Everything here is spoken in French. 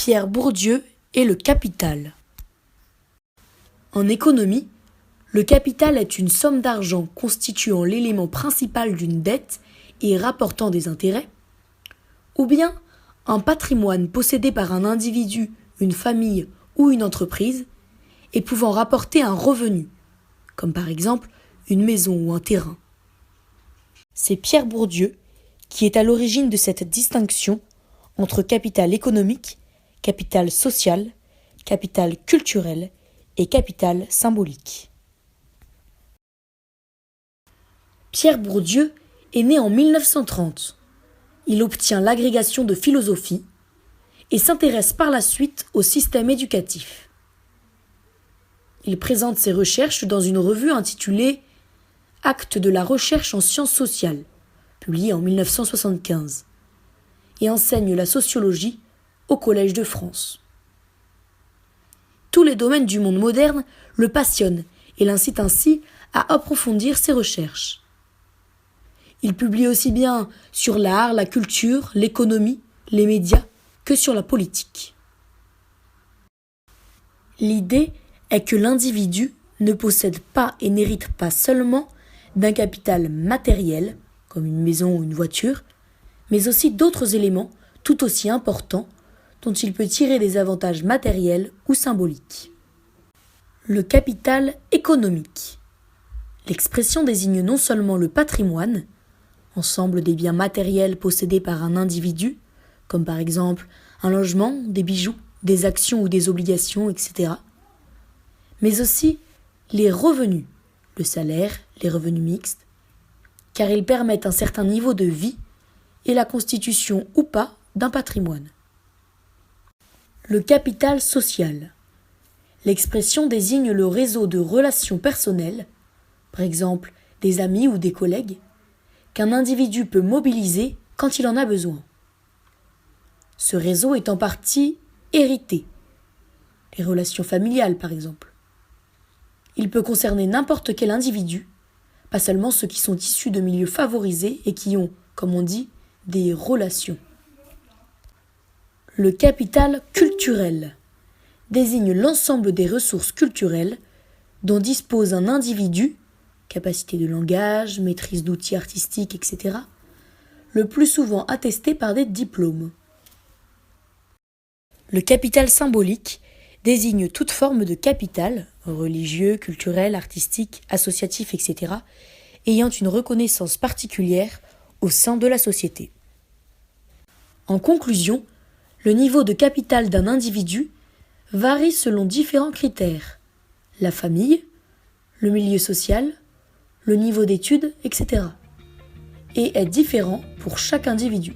Pierre Bourdieu et le capital. En économie, le capital est une somme d'argent constituant l'élément principal d'une dette et rapportant des intérêts, ou bien un patrimoine possédé par un individu, une famille ou une entreprise et pouvant rapporter un revenu, comme par exemple une maison ou un terrain. C'est Pierre Bourdieu qui est à l'origine de cette distinction entre capital économique, capital social, capital culturel et capital symbolique. Pierre Bourdieu est né en 1930. Il obtient l'agrégation de philosophie et s'intéresse par la suite au système éducatif. Il présente ses recherches dans une revue intitulée « Actes de la recherche en sciences sociales », publiée en 1975, et enseigne la sociologie au Collège de France. Tous les domaines du monde moderne le passionnent et l'incitent ainsi à approfondir ses recherches. Il publie aussi bien sur l'art, la culture, l'économie, les médias que sur la politique. L'idée est que l'individu ne possède pas et n'hérite pas seulement d'un capital matériel, comme une maison ou une voiture, mais aussi d'autres éléments tout aussi importants dont il peut tirer des avantages matériels ou symboliques. Le capital économique. L'expression désigne non seulement le patrimoine, ensemble des biens matériels possédés par un individu, comme par exemple un logement, des bijoux, des actions ou des obligations, etc., mais aussi les revenus, le salaire, les revenus mixtes, car ils permettent un certain niveau de vie et la constitution ou pas d'un patrimoine. Le capital social. L'expression désigne le réseau de relations personnelles, par exemple des amis ou des collègues, qu'un individu peut mobiliser quand il en a besoin. Ce réseau est en partie hérité, les relations familiales par exemple. Il peut concerner n'importe quel individu, pas seulement ceux qui sont issus de milieux favorisés et qui ont, comme on dit, des relations. Le capital culturel désigne l'ensemble des ressources culturelles dont dispose un individu, capacité de langage, maîtrise d'outils artistiques, etc., le plus souvent attesté par des diplômes. Le capital symbolique désigne toute forme de capital, religieux, culturel, artistique, associatif, etc., ayant une reconnaissance particulière au sein de la société. En conclusion, le niveau de capital d'un individu varie selon différents critères, la famille, le milieu social, le niveau d'études, etc., et est différent pour chaque individu.